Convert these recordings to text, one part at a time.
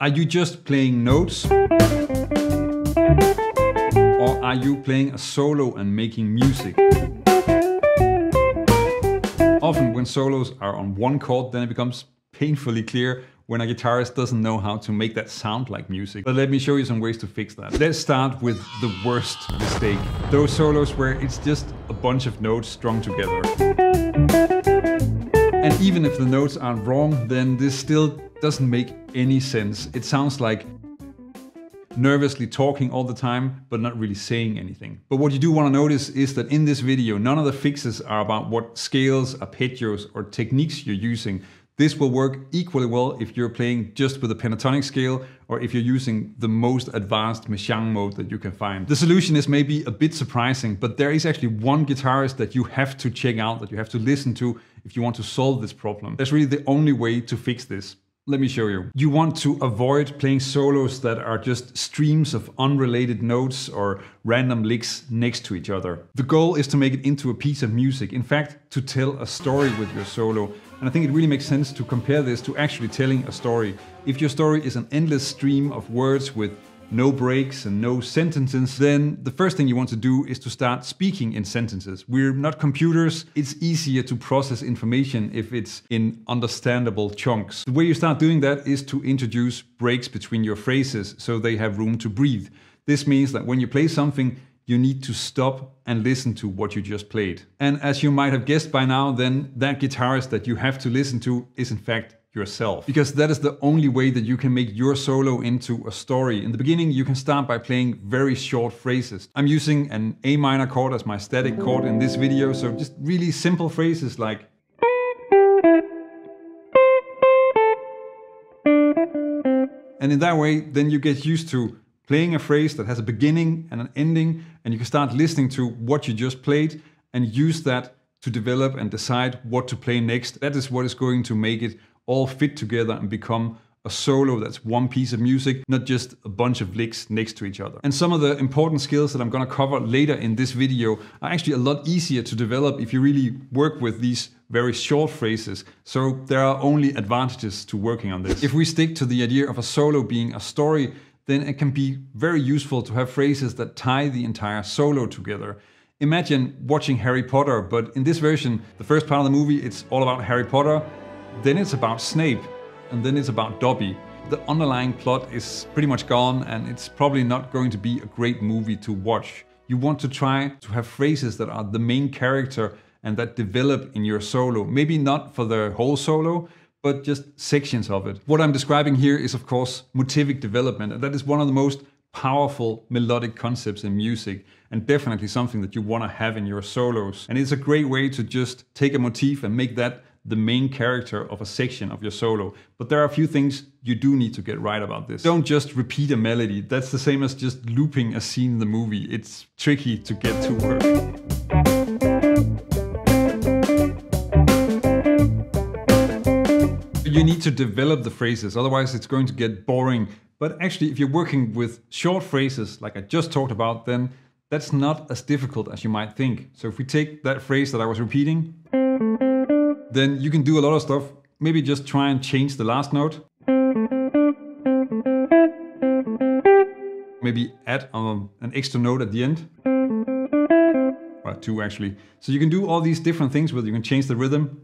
Are you just playing notes? Or are you playing a solo and making music? Often when solos are on one chord, then it becomes painfully clear when a guitarist doesn't know how to make that sound like music. But let me show you some ways to fix that. Let's start with the worst mistake. Those solos where it's just a bunch of notes strung together. And even if the notes aren't wrong, then this still doesn't make any sense. It sounds like nervously talking all the time, but not really saying anything. But what you do want to notice is that in this video, none of the fixes are about what scales, arpeggios, or techniques you're using. This will work equally well if you're playing just with a pentatonic scale or if you're using the most advanced Messiaen mode that you can find. The solution is maybe a bit surprising, but there is actually one guitarist that you have to check out, that you have to listen to if you want to solve this problem. That's really the only way to fix this. Let me show you. You want to avoid playing solos that are just streams of unrelated notes or random licks next to each other. The goal is to make it into a piece of music. In fact, to tell a story with your solo. And I think it really makes sense to compare this to actually telling a story. If your story is an endless stream of words with no breaks and no sentences, then the first thing you want to do is to start speaking in sentences. We're not computers. It's easier to process information if it's in understandable chunks. The way you start doing that is to introduce breaks between your phrases so they have room to breathe. This means that when you play something, you need to stop and listen to what you just played. And as you might have guessed by now, then that guitarist that you have to listen to is in fact yourself. Because that is the only way that you can make your solo into a story. In the beginning, you can start by playing very short phrases. I'm using an A minor chord as my static chord in this video, so just really simple phrases like and in that way, then you get used to playing a phrase that has a beginning and an ending, and you can start listening to what you just played and use that to develop and decide what to play next. That is what is going to make it all fit together and become a solo that's one piece of music, not just a bunch of licks next to each other. And some of the important skills that I'm going to cover later in this video are actually a lot easier to develop if you really work with these very short phrases. So there are only advantages to working on this. If we stick to the idea of a solo being a story, then it can be very useful to have phrases that tie the entire solo together. Imagine watching Harry Potter, but in this version, the first part of the movie, it's all about Harry Potter. Then it's about Snape, and then it's about Dobby. The underlying plot is pretty much gone, and it's probably not going to be a great movie to watch. You want to try to have phrases that are the main character and that develop in your solo. Maybe not for the whole solo, but just sections of it. What I'm describing here is, of course, motivic development, and that is one of the most powerful melodic concepts in music, and definitely something that you want to have in your solos. And it's a great way to just take a motif and make that the main character of a section of your solo. But there are a few things you do need to get right about this. Don't just repeat a melody. That's the same as just looping a scene in the movie. It's tricky to get to work. You need to develop the phrases, otherwise it's going to get boring. But actually, if you're working with short phrases like I just talked about, then that's not as difficult as you might think. So if we take that phrase that I was repeating, then you can do a lot of stuff. Maybe just try and change the last note. Maybe add an extra note at the end. Well, two actually. So you can do all these different things with it. You can change the rhythm.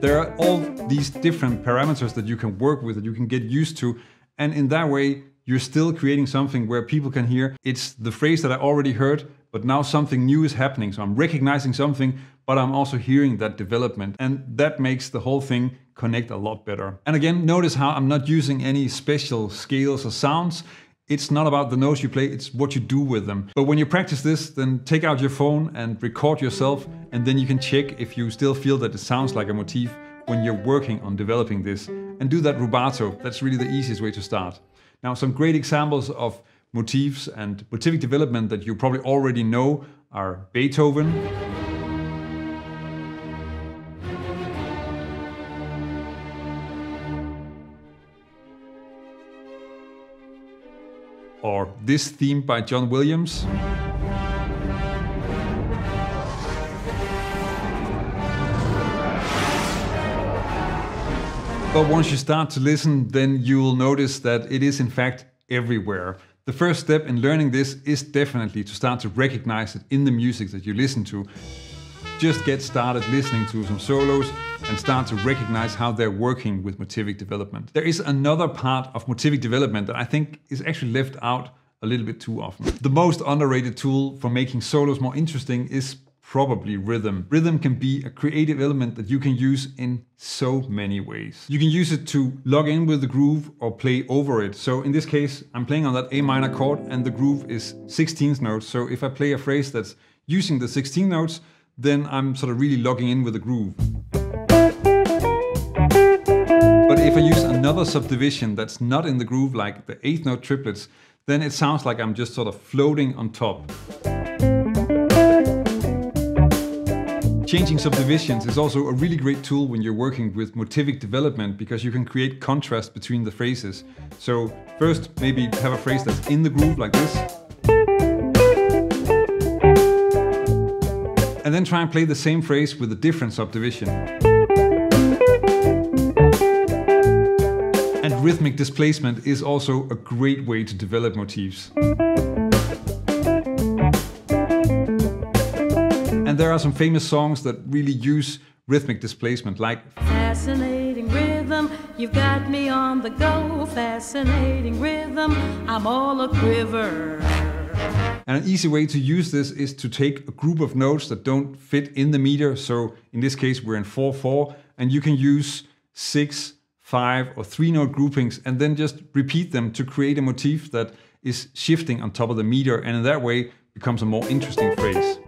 There are all these different parameters that you can work with, that you can get used to. And in that way, you're still creating something where people can hear, it's the phrase that I already heard, but now something new is happening. So I'm recognizing something, but I'm also hearing that development. And that makes the whole thing connect a lot better. And again, notice how I'm not using any special scales or sounds. It's not about the notes you play, it's what you do with them. But when you practice this, then take out your phone and record yourself, and then you can check if you still feel that it sounds like a motif when you're working on developing this. And do that rubato. That's really the easiest way to start. Now, some great examples of motifs and motivic development that you probably already know are Beethoven, or this theme by John Williams, But once you start to listen, then you will notice that it is in fact everywhere. The first step in learning this is definitely to start to recognize it in the music that you listen to. Just get started listening to some solos and start to recognize how they're working with motivic development. There is another part of motivic development that I think is actually left out a little bit too often. The most underrated tool for making solos more interesting is probably rhythm. Rhythm can be a creative element that you can use in so many ways. You can use it to log in with the groove or play over it. So in this case, I'm playing on that A minor chord and the groove is 16th notes. So if I play a phrase that's using the 16 notes, then I'm sort of really logging in with the groove. But if I use another subdivision that's not in the groove, like the 8th note triplets, then it sounds like I'm just sort of floating on top. Changing subdivisions is also a really great tool when you're working with motivic development because you can create contrast between the phrases. So first, maybe have a phrase that's in the groove like this. And then try and play the same phrase with a different subdivision. And rhythmic displacement is also a great way to develop motifs. And there are some famous songs that really use rhythmic displacement, like fascinating rhythm, you've got me on the go, fascinating rhythm, I'm all a quiver. And an easy way to use this is to take a group of notes that don't fit in the meter. So in this case, we're in 4/4, and you can use 6, 5 or 3 note groupings and then just repeat them to create a motif that is shifting on top of the meter, and in that way becomes a more interesting phrase.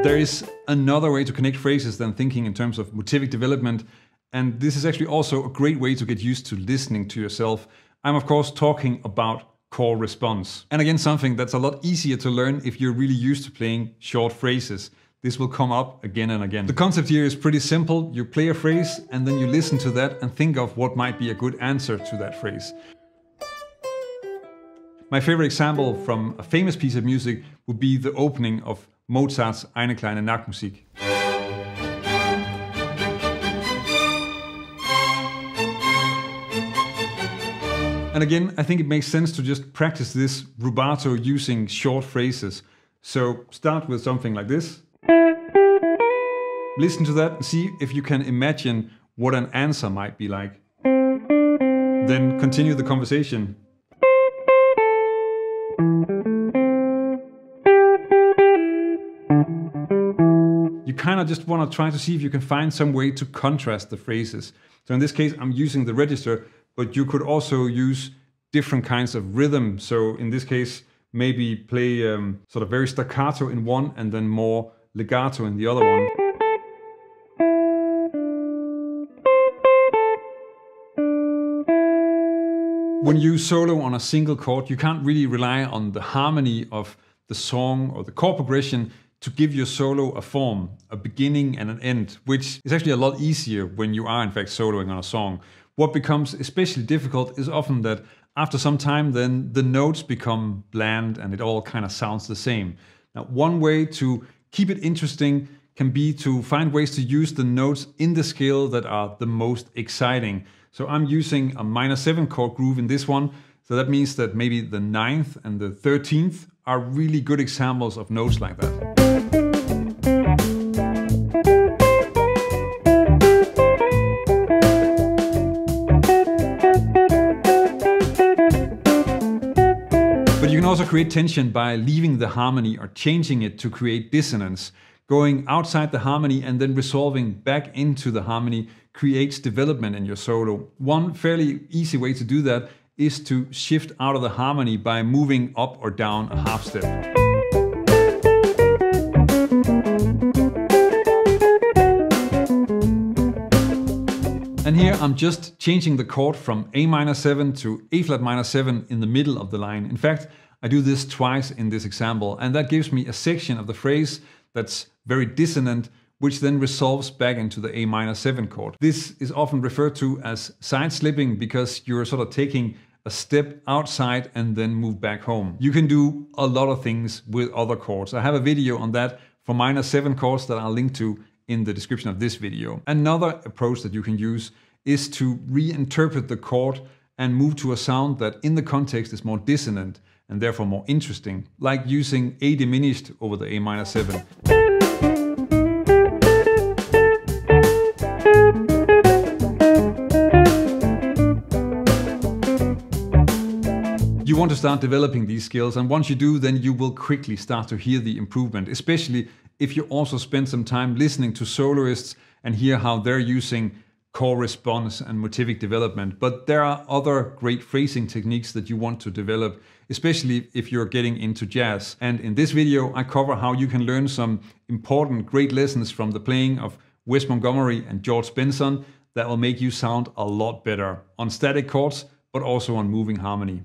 There is another way to connect phrases than thinking in terms of motivic development, and this is actually also a great way to get used to listening to yourself. I'm of course talking about call response. And again, something that's a lot easier to learn if you're really used to playing short phrases. This will come up again and again. The concept here is pretty simple. You play a phrase and then you listen to that and think of what might be a good answer to that phrase. My favorite example from a famous piece of music would be the opening of Mozart's Eine kleine Nachtmusik. And again, I think it makes sense to just practice this rubato using short phrases. So start with something like this. Listen to that and see if you can imagine what an answer might be like. Then continue the conversation. You kind of just want to try to see if you can find some way to contrast the phrases. So in this case, I'm using the register, but you could also use different kinds of rhythm. So in this case, maybe play sort of very staccato in one and then more legato in the other one. When you solo on a single chord, you can't really rely on the harmony of the song or the chord progression to give your solo a form, a beginning and an end, which is actually a lot easier when you are in fact soloing on a song. What becomes especially difficult is often that after some time then the notes become bland and it all kind of sounds the same. Now, one way to keep it interesting can be to find ways to use the notes in the scale that are the most exciting. So I'm using a minor 7 chord groove in this one. So that means that maybe the 9th and the 13th are really good examples of notes like that. But you can also create tension by leaving the harmony or changing it to create dissonance. Going outside the harmony and then resolving back into the harmony creates development in your solo. One fairly easy way to do that is to shift out of the harmony by moving up or down a half step. And here I'm just changing the chord from A minor 7 to A flat minor 7 in the middle of the line. In fact, I do this twice in this example, and that gives me a section of the phrase that's very dissonant, which then resolves back into the A minor 7 chord. This is often referred to as side slipping because you're sort of taking a step outside and then move back home. You can do a lot of things with other chords. I have a video on that for minor 7 chords that I'll link to in the description of this video. Another approach that you can use is to reinterpret the chord and move to a sound that in the context is more dissonant and therefore more interesting, like using A diminished over the A minor 7. You want to start developing these skills, and once you do, then you will quickly start to hear the improvement, especially if you also spend some time listening to soloists and hear how they're using chord response and motivic development. But there are other great phrasing techniques that you want to develop, especially if you're getting into jazz. And in this video, I cover how you can learn some important great lessons from the playing of Wes Montgomery and George Benson that will make you sound a lot better on static chords, but also on moving harmony.